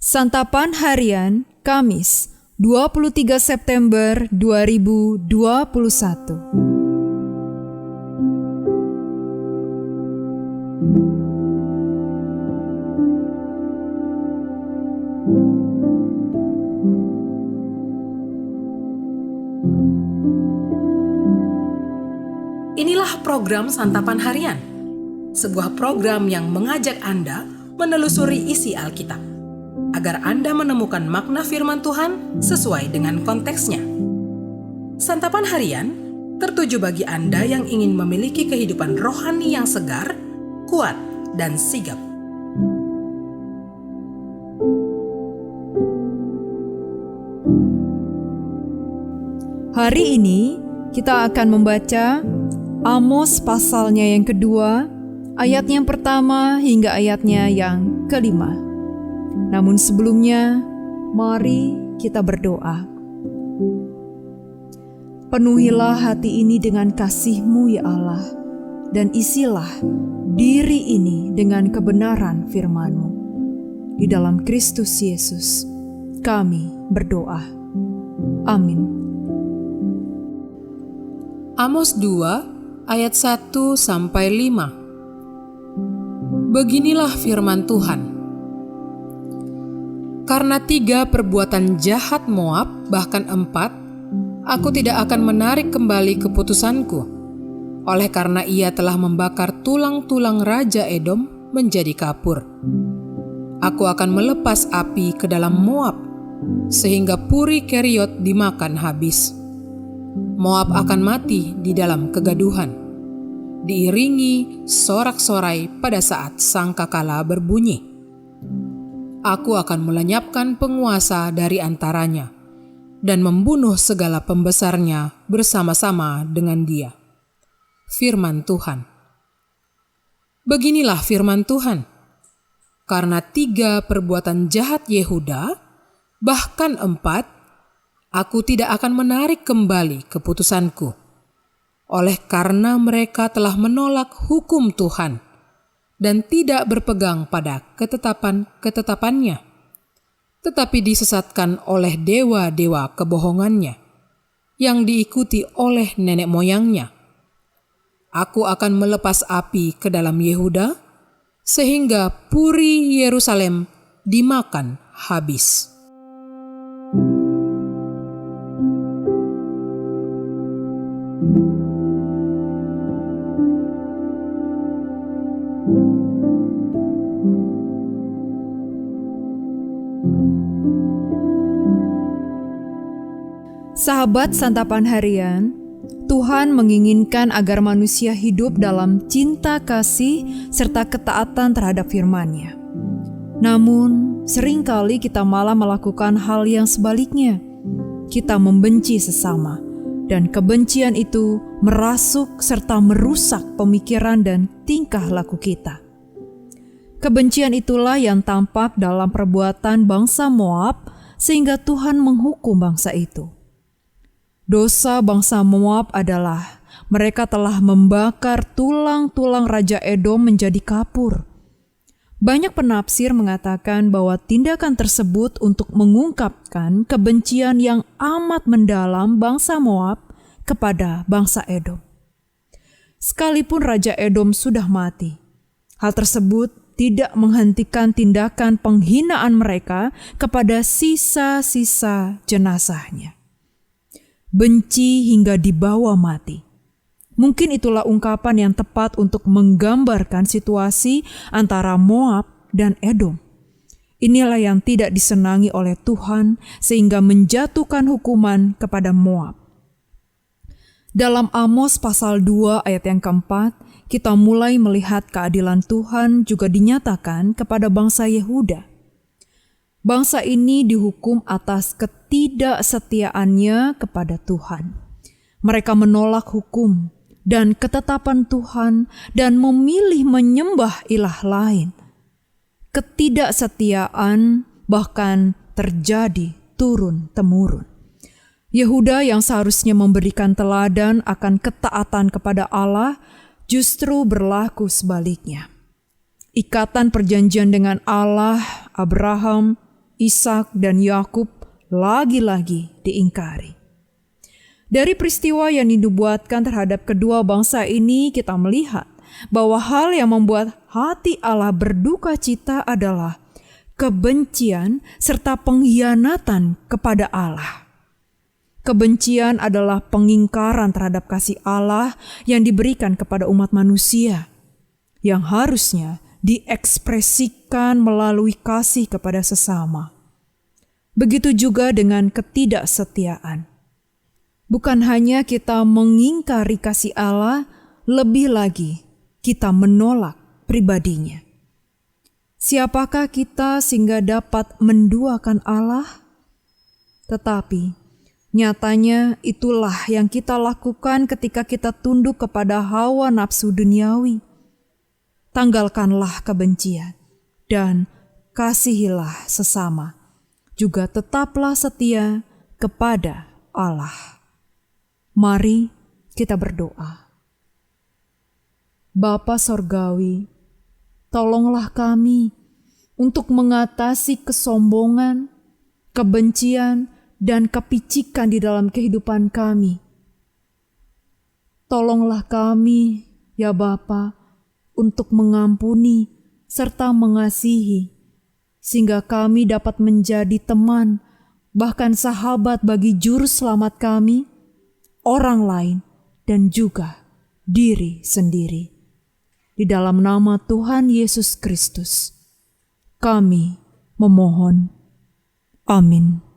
Santapan Harian Kamis 23 September 2021. Inilah program Santapan Harian, sebuah program yang mengajak Anda menelusuri isi Alkitab, agar Anda menemukan makna firman Tuhan sesuai dengan konteksnya. Santapan Harian tertuju bagi Anda yang ingin memiliki kehidupan rohani yang segar, kuat, dan sigap. Hari ini kita akan membaca Amos pasalnya yang kedua, ayatnya yang pertama hingga ayatnya yang kelima. Namun sebelumnya, mari kita berdoa. Penuhilah hati ini dengan kasih-Mu ya Allah, dan isilah diri ini dengan kebenaran firman-Mu. Di dalam Kristus Yesus, kami berdoa. Amin. Amos 2 ayat 1-5. Beginilah firman Tuhan. Karena 3 perbuatan jahat Moab, bahkan 4, aku tidak akan menarik kembali keputusanku. Oleh karena ia telah membakar tulang-tulang Raja Edom menjadi kapur. Aku akan melepas api ke dalam Moab, sehingga Puri Keriot dimakan habis. Moab akan mati di dalam kegaduhan, diiringi sorak-sorai pada saat sangkakala berbunyi. Aku akan melenyapkan penguasa dari antaranya dan membunuh segala pembesarnya bersama-sama dengan dia. Firman Tuhan. Beginilah firman Tuhan. Karena 3 perbuatan jahat Yehuda, bahkan 4, aku tidak akan menarik kembali keputusanku. Oleh karena mereka telah menolak hukum Tuhan dan tidak berpegang pada ketetapan-ketetapannya, tetapi disesatkan oleh dewa-dewa kebohongannya yang diikuti oleh nenek moyangnya. Aku akan melepas api ke dalam Yehuda, sehingga Puri Yerusalem dimakan habis. Sahabat Santapan Harian, Tuhan menginginkan agar manusia hidup dalam cinta kasih serta ketaatan terhadap firman-Nya. Namun, seringkali kita malah melakukan hal yang sebaliknya. Kita membenci sesama, dan kebencian itu merasuk serta merusak pemikiran dan tingkah laku kita. Kebencian itulah yang tampak dalam perbuatan bangsa Moab, sehingga Tuhan menghukum bangsa itu. Dosa bangsa Moab adalah mereka telah membakar tulang-tulang Raja Edom menjadi kapur. Banyak penafsir mengatakan bahwa tindakan tersebut untuk mengungkapkan kebencian yang amat mendalam bangsa Moab kepada bangsa Edom. Sekalipun Raja Edom sudah mati, hal tersebut tidak menghentikan tindakan penghinaan mereka kepada sisa-sisa jenazahnya. Benci hingga dibawa mati. Mungkin itulah ungkapan yang tepat untuk menggambarkan situasi antara Moab dan Edom. Inilah yang tidak disenangi oleh Tuhan sehingga menjatuhkan hukuman kepada Moab. Dalam Amos pasal 2 ayat yang keempat, kita mulai melihat keadilan Tuhan juga dinyatakan kepada bangsa Yehuda. Bangsa ini dihukum atas ketidaksetiaannya kepada Tuhan. Mereka menolak hukum dan ketetapan Tuhan dan memilih menyembah ilah lain. Ketidaksetiaan bahkan terjadi turun-temurun. Yehuda yang seharusnya memberikan teladan akan ketaatan kepada Allah justru berlaku sebaliknya. Ikatan perjanjian dengan Allah, Abraham, Ishak dan Yakub lagi-lagi diingkari. Dari peristiwa yang dinubuatkan terhadap kedua bangsa ini, kita melihat bahwa hal yang membuat hati Allah berduka cita adalah kebencian serta pengkhianatan kepada Allah. Kebencian adalah pengingkaran terhadap kasih Allah yang diberikan kepada umat manusia, yang harusnya diekspresikan melalui kasih kepada sesama. Begitu juga dengan ketidaksetiaan. Bukan hanya kita mengingkari kasih Allah, lebih lagi kita menolak pribadinya. Siapakah kita sehingga dapat menduakan Allah? Tetapi nyatanya itulah yang kita lakukan ketika kita tunduk kepada hawa nafsu duniawi. Tanggalkanlah kebencian dan kasihilah sesama. Juga tetaplah setia kepada Allah. Mari kita berdoa. Bapa Sorgawi, tolonglah kami untuk mengatasi kesombongan, kebencian, dan kepicikan di dalam kehidupan kami. Tolonglah kami, ya Bapa, untuk mengampuni serta mengasihi, sehingga kami dapat menjadi teman, bahkan sahabat bagi juru selamat kami, orang lain, dan juga diri sendiri. Di dalam nama Tuhan Yesus Kristus, kami memohon. Amin.